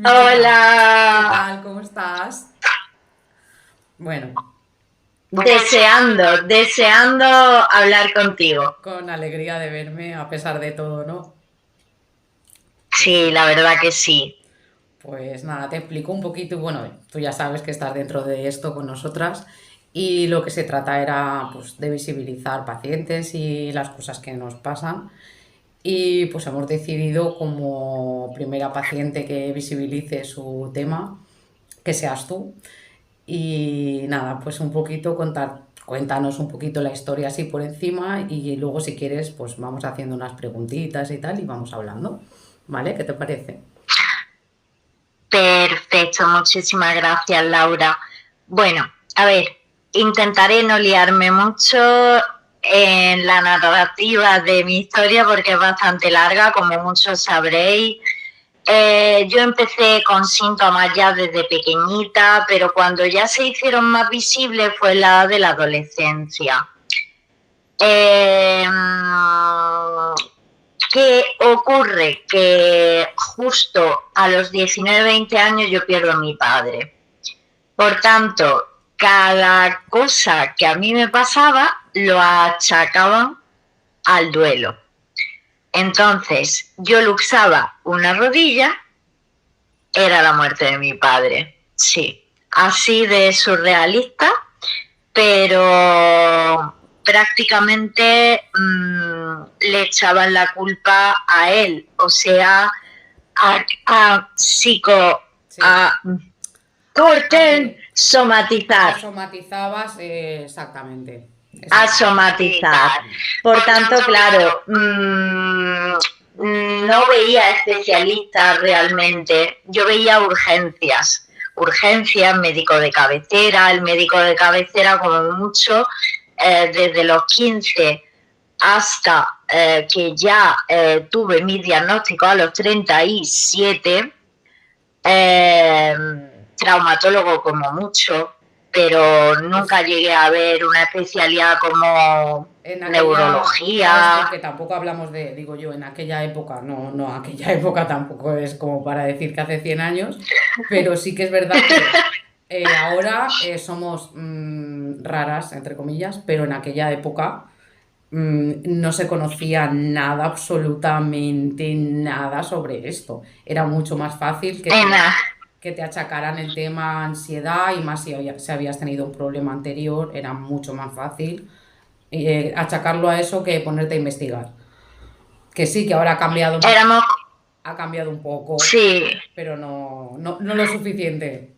¿Qué Hola, tal? ¿Cómo estás? Bueno, deseando hablar contigo. con alegría de verme a pesar de todo, ¿no? Pues Sí, sí. la verdad que sí. Pues nada, te explico un poquito. Bueno, tú ya sabes que estás dentro de esto con nosotras y lo que se trata era pues de visibilizar pacientes y las cosas que nos pasan. Y pues hemos decidido como primera paciente que visibilice su tema que seas tú. Y nada, pues un poquito cuéntanos un poquito la historia así por encima y luego si quieres pues vamos haciendo unas preguntitas y tal y vamos hablando, ¿vale? ¿Qué te parece? Perfecto, muchísimas gracias, Laura. Bueno, a ver, intentaré no liarme mucho en la narrativa de mi historia porque es bastante larga, como muchos sabréis. Yo empecé con síntomas ya desde pequeñita, pero cuando ya se hicieron más visibles fue la de la adolescencia. Eh, ¿Qué ocurre? Que justo a los 19, 20 años yo pierdo a mi padre. Por tanto, cada cosa que a mí me pasaba lo achacaban al duelo. Entonces, yo luxaba una rodilla, era la muerte de mi padre. Sí, así de surrealista, pero prácticamente le echaban la culpa a él, o sea, a psico, Sí. a A corten, que somatizar, lo somatizabas exactamente. a Exactamente. somatizar. Por tanto, claro, no veía especialistas realmente, yo veía urgencias, médico de cabecera, el médico de cabecera como mucho, desde los 15 hasta que ya tuve mi diagnóstico a los 37, eh, traumatólogo como mucho, pero Pues nunca llegué a ver una especialidad como en aquella, ¿sabes? neurología. Porque tampoco hablamos de, digo yo, en aquella época, no, no, aquella época tampoco es como para decir que hace 100 años, pero sí que es verdad que ahora somos raras, entre comillas, pero en aquella época no se conocía nada, absolutamente nada sobre esto. Era mucho más fácil En, que te achacaran el tema ansiedad y más si habías tenido un problema anterior, era mucho más fácil achacarlo a eso que ponerte a investigar. Que sí, que ahora éramos, ha cambiado un poco, sí, pero no, no, no lo suficiente.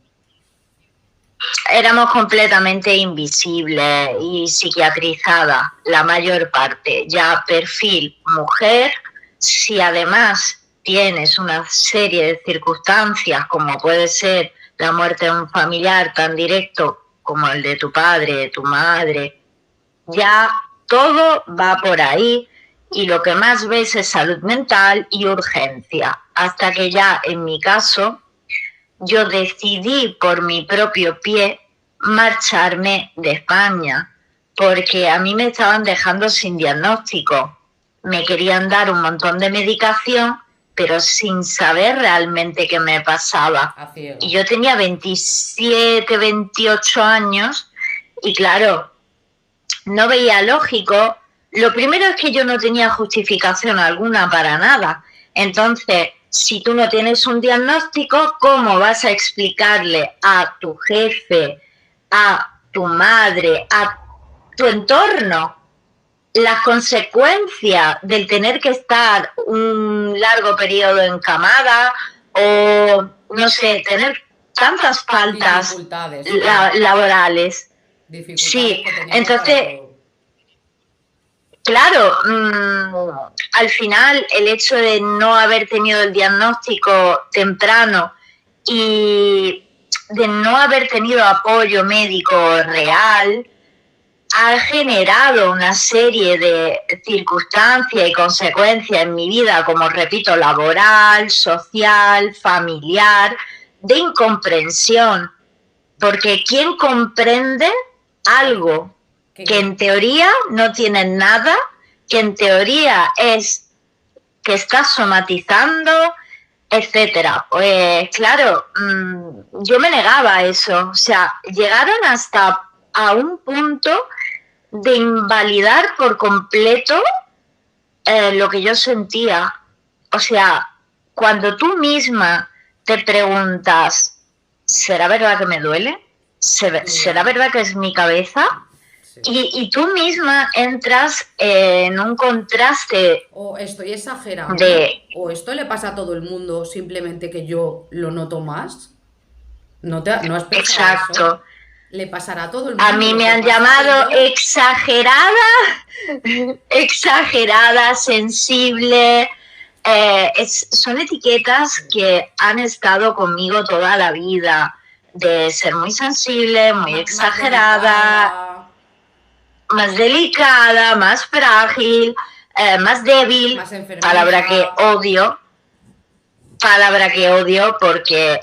éramos completamente invisibles y psiquiatrizadas la mayor parte. Ya perfil mujer, si además tienes una serie de circunstancias como puede ser la muerte de un familiar tan directo como el de tu padre, de tu madre, ya todo va por ahí y lo que más ves es salud mental y urgencia. Hasta que ya en mi caso yo decidí por mi propio pie marcharme de España porque a mí me estaban dejando sin diagnóstico. Me querían dar un montón de medicación, pero sin saber realmente qué me pasaba. A Y ciegas. yo tenía 27, 28 años y claro, no veía lógico. Lo primero es que yo no tenía justificación alguna para nada. Entonces, si tú no tienes un diagnóstico, ¿cómo vas a explicarle a tu jefe, a tu madre, a tu entorno las consecuencias del tener que estar un largo periodo encamada o, no sé, tener tantas faltas Dificultades, sí. laborales? Dificultades Sí, que teníamos para entonces, todo. claro, al final el hecho de no haber tenido el diagnóstico temprano y de no haber tenido apoyo médico real ha generado una serie de circunstancias y consecuencias en mi vida, como repito, laboral, social, familiar, de incomprensión. Porque ¿quién comprende Que, algo que en que, teoría no tiene nada, que en teoría es que estás somatizando? etcétera. Pues claro, yo me negaba a eso. O sea, llegaron hasta a un punto de invalidar por completo lo que yo sentía. O sea, cuando tú misma te preguntas, ¿será verdad que me duele? ¿Será verdad que es mi cabeza? Sí. Y tú misma entras en un contraste. O estoy exagerando. O esto le pasa a todo el mundo, simplemente que yo lo noto más. ¿No has pensado Exacto. Eso? Le pasará a todo el mundo. A mí me han llamado exagerada, sensible. Son etiquetas que han estado conmigo toda la vida. De ser muy sensible, muy exagerada, más delicada, más frágil, más débil, más palabra que odio porque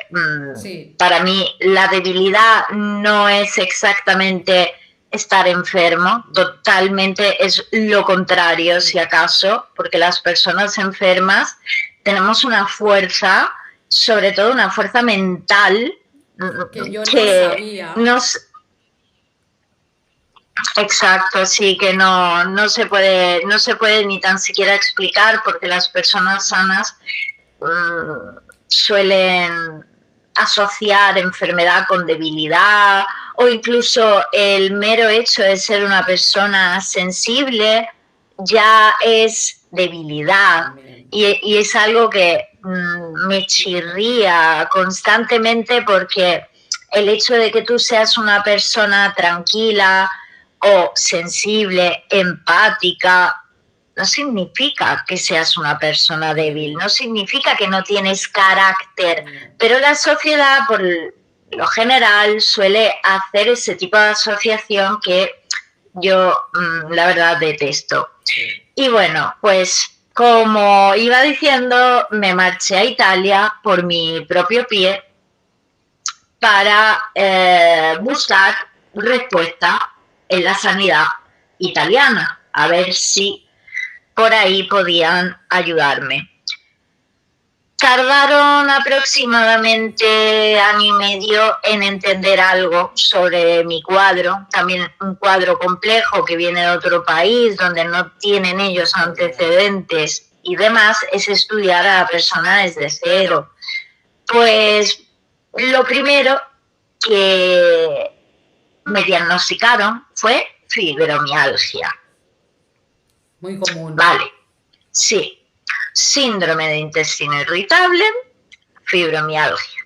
sí. Para mí la debilidad no es exactamente estar enfermo, totalmente es lo contrario, si acaso, porque las personas enfermas tenemos una fuerza, sobre todo una fuerza mental, que yo no sabía. Exacto, sí, que no se puede ni tan siquiera explicar, porque las personas sanas suelen asociar enfermedad con debilidad, o incluso el mero hecho de ser una persona sensible ya es debilidad. Y es algo que me chirría constantemente, porque el hecho de que tú seas una persona tranquila o sensible, empática, no significa que seas una persona débil, no significa que no tienes carácter, pero la sociedad por lo general suele hacer ese tipo de asociación que yo la verdad detesto. Y bueno, pues como iba diciendo, me marché a Italia por mi propio pie para buscar respuesta en la sanidad italiana, a ver si por ahí podían ayudarme. Tardaron aproximadamente año y medio en entender algo sobre mi cuadro, también un cuadro complejo que viene de otro país, donde no tienen ellos antecedentes y demás, es estudiar a la persona desde cero. Pues lo primero que me diagnosticaron fue fibromialgia. Muy común. Vale, sí. Síndrome de intestino irritable, fibromialgia.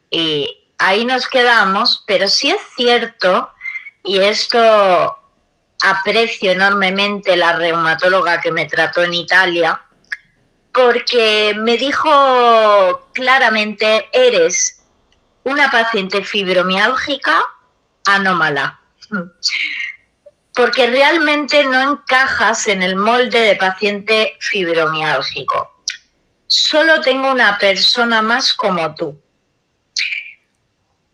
Y ahí nos quedamos, pero sí es cierto, y esto aprecio enormemente la reumatóloga que me trató en Italia, porque me dijo claramente, eres una paciente fibromiálgica anómala, porque realmente no encajas en el molde de paciente fibromiálgico. Solo tengo una persona más como tú.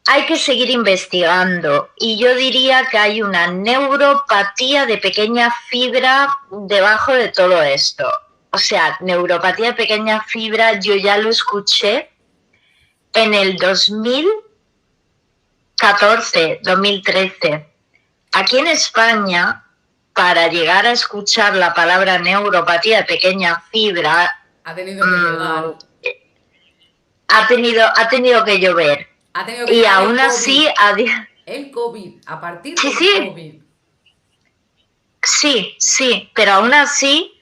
Hay que seguir investigando, y yo diría que hay una neuropatía de pequeña fibra debajo de todo esto. O sea, neuropatía de pequeña fibra yo ya lo escuché en el 2014, 2013. Aquí en España, para llegar a escuchar la palabra neuropatía de pequeña fibra, ha tenido que llegar. Ha tenido que llover. Y aún así... El COVID, a partir del COVID. Sí, pero aún así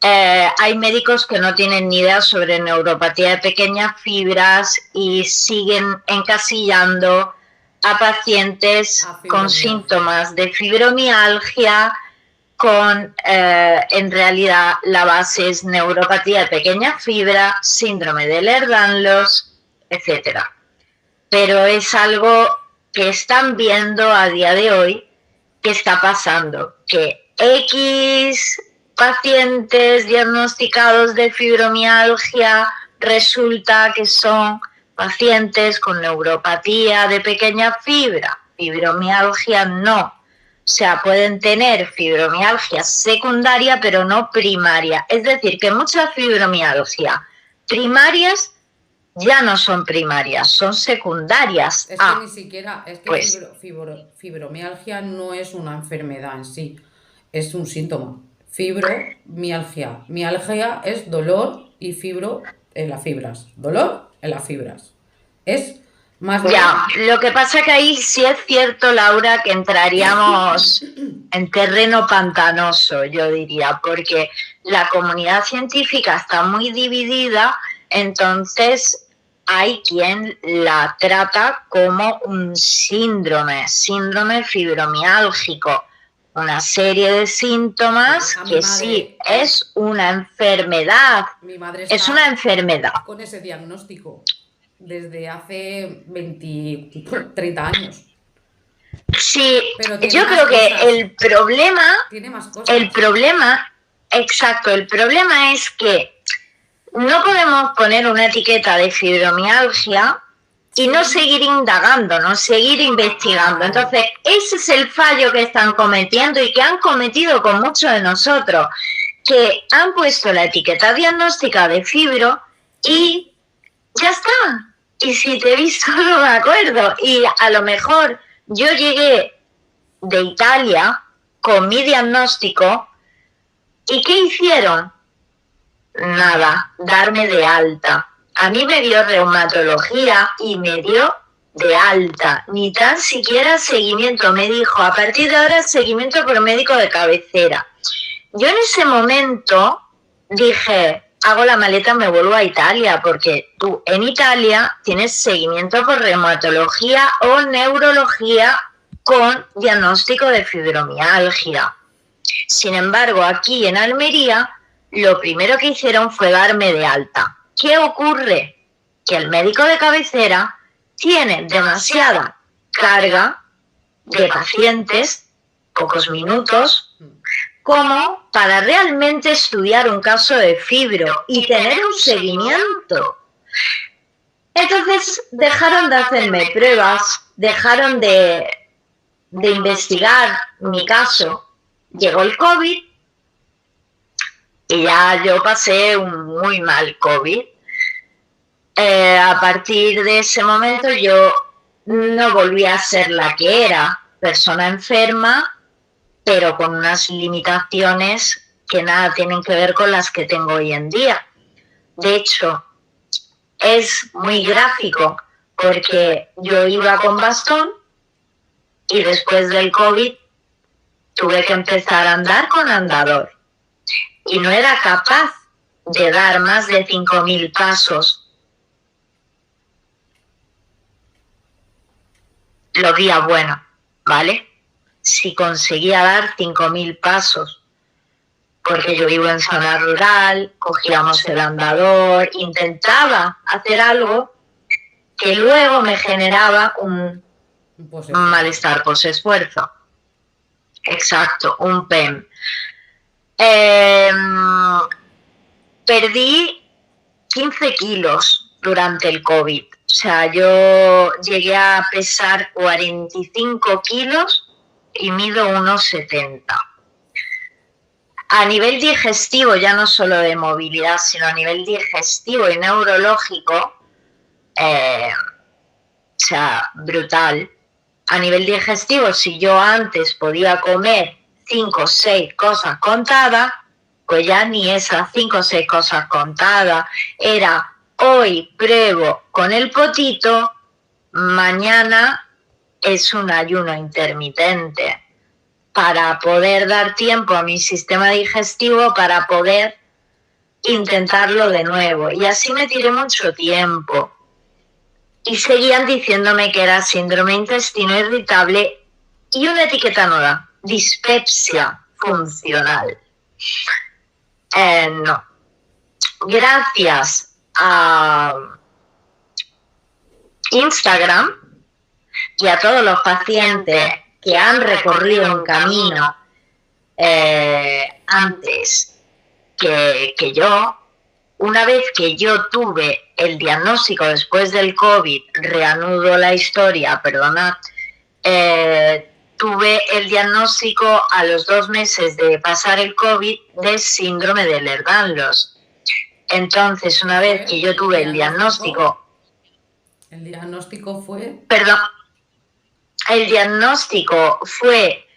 hay médicos que no tienen ni idea sobre neuropatía de pequeñas fibras y siguen encasillando a pacientes con síntomas de fibromialgia, con en realidad la base es neuropatía de pequeña fibra, síndrome de Ehlers-Danlos, etcétera. Pero es algo que están viendo a día de hoy que está pasando, que X pacientes diagnosticados de fibromialgia resulta que son pacientes con neuropatía de pequeña fibra, fibromialgia no. O sea, pueden tener fibromialgia secundaria, pero no primaria. Es decir, que muchas fibromialgia primarias ya no son primarias, son secundarias. Es que ni siquiera, es que pues fibromialgia no es una enfermedad en sí, es un síntoma. Fibromialgia. Mialgia es dolor y fibro en las fibras. Dolor en las fibras. Es más dolor. ya, lo que pasa que ahí sí es cierto, Laura, que entraríamos en terreno pantanoso, yo diría, porque la comunidad científica está muy dividida, entonces hay quien la trata como un síndrome fibromiálgico, una serie de síntomas A mi que madre, sí es una enfermedad, mi madre es una está enfermedad. con ese diagnóstico desde hace 20, 30 años. Sí, Pero tiene yo más creo que cosas. Tiene más cosas. el problema es que no podemos poner una etiqueta de fibromialgia y no seguir indagando, no seguir investigando. Entonces, ese es el fallo que están cometiendo y que han cometido con muchos de nosotros, que han puesto la etiqueta diagnóstica de fibro y ya está. Y si te he visto, no me acuerdo. Y a lo mejor yo llegué de Italia con mi diagnóstico y ¿qué hicieron? Nada, darme de alta. A mí me dio reumatología y me dio de alta, ni tan siquiera seguimiento. Me dijo, a partir de ahora seguimiento por médico de cabecera. Yo en ese momento dije, hago la maleta, me vuelvo a Italia, porque tú en Italia tienes seguimiento por reumatología o neurología con diagnóstico de fibromialgia. Sin embargo, aquí en Almería, lo primero que hicieron fue darme de alta. ¿Qué ocurre? Que el médico de cabecera tiene demasiada carga de pacientes, pocos minutos, como para realmente estudiar un caso de fibro y tener un seguimiento. Entonces dejaron de hacerme pruebas, dejaron de investigar mi caso. Llegó el COVID y ya yo pasé un muy mal COVID. A partir de ese momento yo no volví a ser la que era, persona enferma, pero con unas limitaciones que nada tienen que ver con las que tengo hoy en día. De hecho, es muy gráfico porque yo iba con bastón y después del COVID tuve que empezar a andar con andador y no era capaz de dar más de 5.000 pasos los días buenos, ¿vale? Si conseguía dar 5.000 pasos, porque yo vivo en zona rural, cogíamos el andador, intentaba hacer algo que luego me generaba un malestar post-esfuerzo. Exacto, un PEM. Perdí 15 kilos durante el COVID. O sea, yo llegué a pesar 45 kilos y mido 1,70. A nivel digestivo, ya no solo de movilidad, sino a nivel digestivo y neurológico, o sea, brutal. A nivel digestivo, si yo antes podía comer 5 o 6 cosas contadas, pues ya ni esas 5 o 6 cosas contadas. Era hoy pruebo con el potito, mañana es un ayuno intermitente para poder dar tiempo a mi sistema digestivo para poder intentarlo de nuevo. Y así me tiré mucho tiempo. Y seguían diciéndome que era síndrome intestino irritable y una etiqueta nueva, dispepsia funcional. No. Gracias a Instagram y a todos los pacientes que han recorrido un camino antes que yo, una vez que yo tuve el diagnóstico después del COVID, reanudo la historia, perdonad, tuve el diagnóstico a los 2 meses de pasar el COVID de síndrome de Ehlers-Danlos. Entonces, una vez que yo tuve el diagnóstico El diagnóstico fue... Perdón, el diagnóstico fue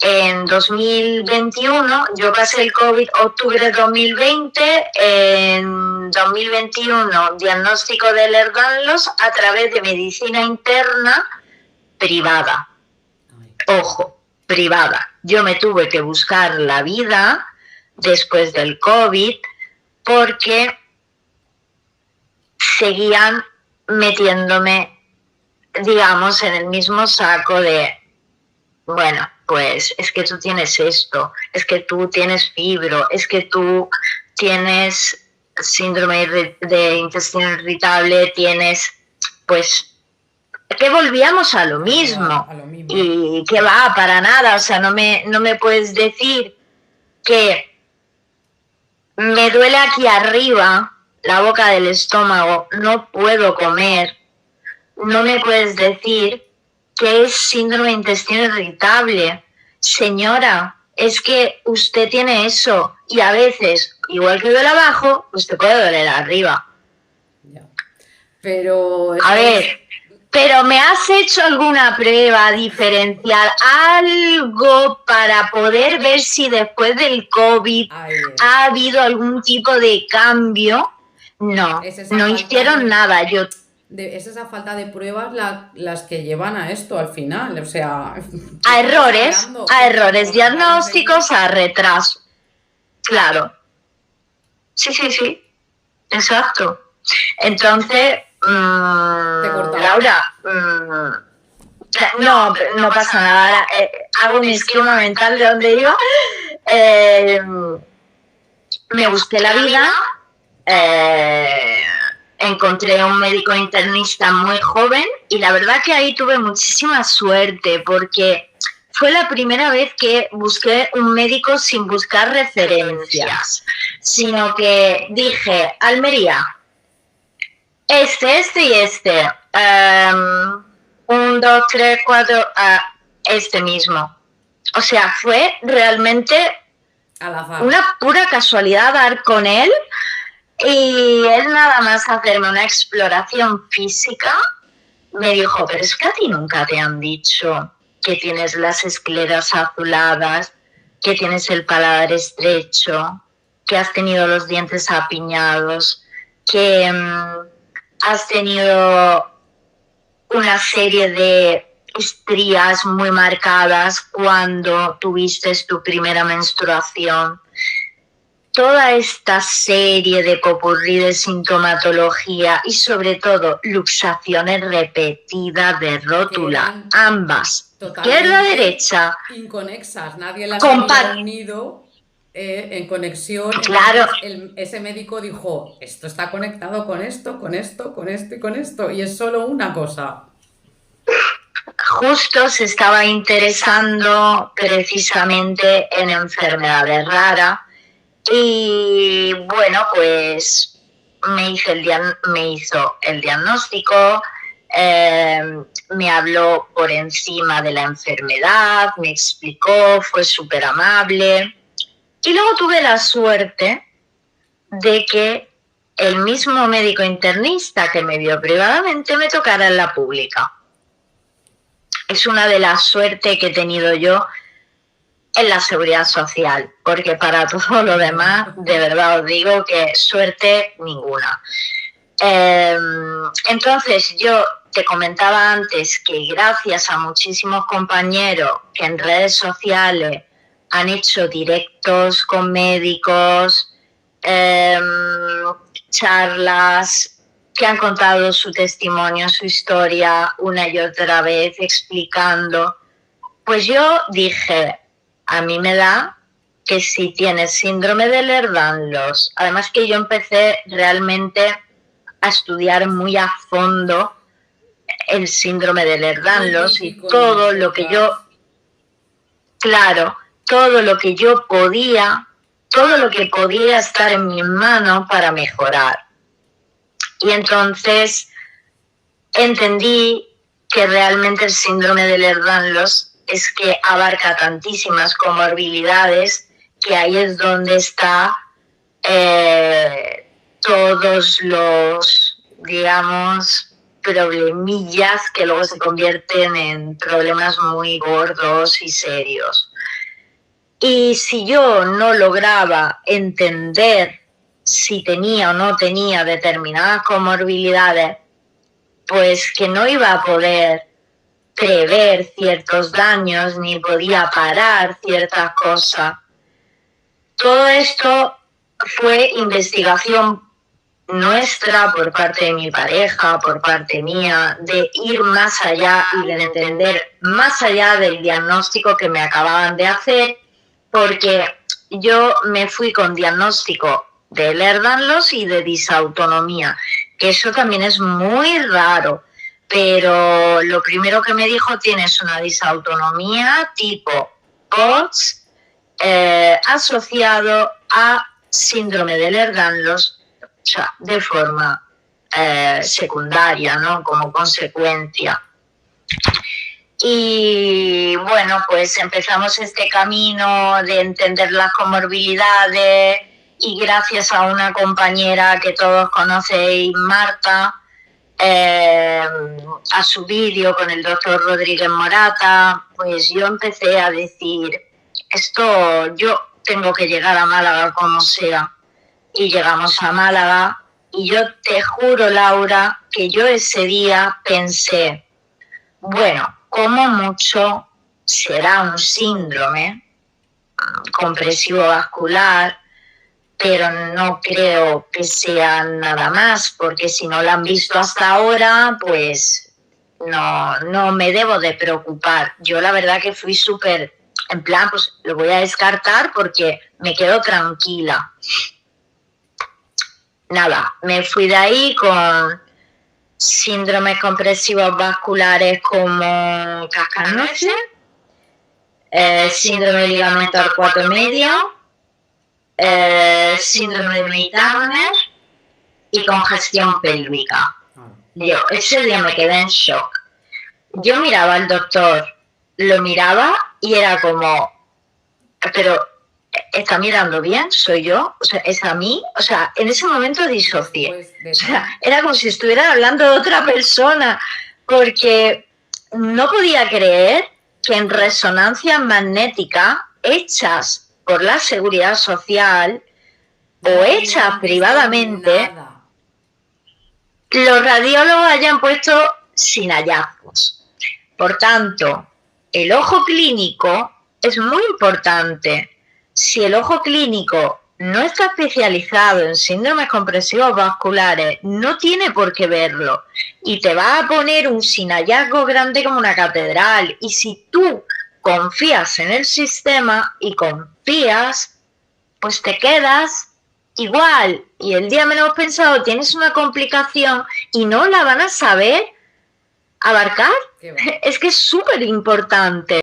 en 2021, yo pasé el COVID octubre de 2020, en 2021 diagnóstico de Ehlers-Danlos a través de medicina interna privada. Ojo, privada. Yo me tuve que buscar la vida después del COVID porque seguían metiéndome, digamos, en el mismo saco de, bueno, pues es que tú tienes esto, es que tú tienes fibro, es que tú tienes síndrome de intestino irritable, tienes, pues, que volvíamos a lo mismo. A lo mismo. Y que va, para nada, o sea, no me puedes decir que me duele aquí arriba, la boca del estómago, no puedo comer. No me puedes decir que es síndrome de intestino irritable. Señora, es que usted tiene eso y a veces, igual que duele abajo, usted puede doler arriba. Ya. Pero... A ver, pero ¿me has hecho alguna prueba diferencial? Algo para poder ver si después del COVID ha habido algún tipo de cambio. No, no hicieron nada. Es esa falta de pruebas las que llevan a esto al final, o sea... A errores diagnósticos, a retraso. Claro. Sí. Exacto. Entonces, Laura, no pasa nada. Hago un esquema mental de dónde iba. Me busqué la vida. Encontré un médico internista muy joven y la verdad que ahí tuve muchísima suerte porque fue la primera vez que busqué un médico sin buscar referencias, sino que dije, Almería, este y este, 1, 2, 3, 4, este mismo. O sea, fue realmente una pura casualidad dar con él. Y él nada más hacerme una exploración física me dijo, pero es que a ti nunca te han dicho que tienes las escleras azuladas, que tienes el paladar estrecho, que has tenido los dientes apiñados, que has tenido una serie de estrías muy marcadas cuando tuviste tu primera menstruación. Toda esta serie de popurrí de sintomatología y sobre todo luxaciones repetidas de rótula, ambas, izquierda, derecha, inconexas, nadie las había unido en conexión. Claro. Ese médico dijo, esto está conectado con esto, con esto, con esto y con esto, y es solo una cosa. Justo se estaba interesando precisamente en enfermedades raras. Y bueno, pues me hizo el diagnóstico, me habló por encima de la enfermedad, me explicó, fue súper amable. Y luego tuve la suerte de que el mismo médico internista que me vio privadamente me tocara en la pública. Es una de las suertes que he tenido yo en la seguridad social, porque para todo lo demás, de verdad os digo que suerte ninguna. Entonces yo te comentaba antes que gracias a muchísimos compañeros que en redes sociales han hecho directos con médicos, charlas, que han contado su testimonio, su historia una y otra vez explicando, pues yo dije, a mí me da que si tienes síndrome de Ehlers-Danlos, además que yo empecé realmente a estudiar muy a fondo el síndrome de Ehlers-Danlos y todo lo que yo, todo lo que yo podía, todo lo que podía estar en mis manos para mejorar. Y entonces entendí que realmente el síndrome de Ehlers-Danlos es que abarca tantísimas comorbilidades que ahí es donde está todos los, digamos, problemillas que luego se convierten en problemas muy gordos y serios. Y si yo no lograba entender si tenía o no tenía determinadas comorbilidades, pues que no iba a poder prever ciertos daños ni podía parar ciertas cosas. Todo esto fue investigación nuestra por parte de mi pareja, por parte mía, de ir más allá y de entender más allá del diagnóstico que me acababan de hacer, porque yo me fui con diagnóstico de Ehlers-Danlos y de disautonomía, que eso también es muy raro, pero lo primero que me dijo, tienes una disautonomía tipo POTS asociado a síndrome de Ehlers-Danlos, o sea, de forma secundaria, ¿no? Como consecuencia. Y bueno, pues empezamos este camino de entender las comorbilidades y gracias a una compañera que todos conocéis, Marta, a su vídeo con el doctor Rodríguez Morata, pues yo empecé a decir, esto yo tengo que llegar a Málaga como sea. Y llegamos a Málaga y yo te juro, Laura, que yo ese día pensé, bueno, como mucho será un síndrome compresivo vascular, pero no creo que sea nada más, porque si no lo han visto hasta ahora, pues no me debo de preocupar. Yo la verdad que fui súper, en plan, pues lo voy a descartar porque me quedo tranquila. Nada, me fui de ahí con síndromes compresivos vasculares como cascanueces, síndrome de ligamento arcuato medio, síndrome de Meissner y congestión pélvica. Yo ese día me quedé en shock. Yo miraba al doctor, lo miraba y era como, pero ¿está mirando bien? ¿Soy yo? O sea, ¿es a mí? O sea, en ese momento disocié. O sea, era como si estuviera hablando de otra persona, porque no podía creer que en resonancia magnética hechas por la Seguridad Social o hechas privadamente, los radiólogos hayan puesto sin hallazgos. Por tanto, el ojo clínico es muy importante. Si el ojo clínico no está especializado en síndromes compresivos vasculares, no tiene por qué verlo y te va a poner un sin hallazgo grande como una catedral. Y si tú confías en el sistema y confías, pues te quedas igual y el día menos pensado tienes una complicación y no la van a saber abarcar. Es que es súper importante.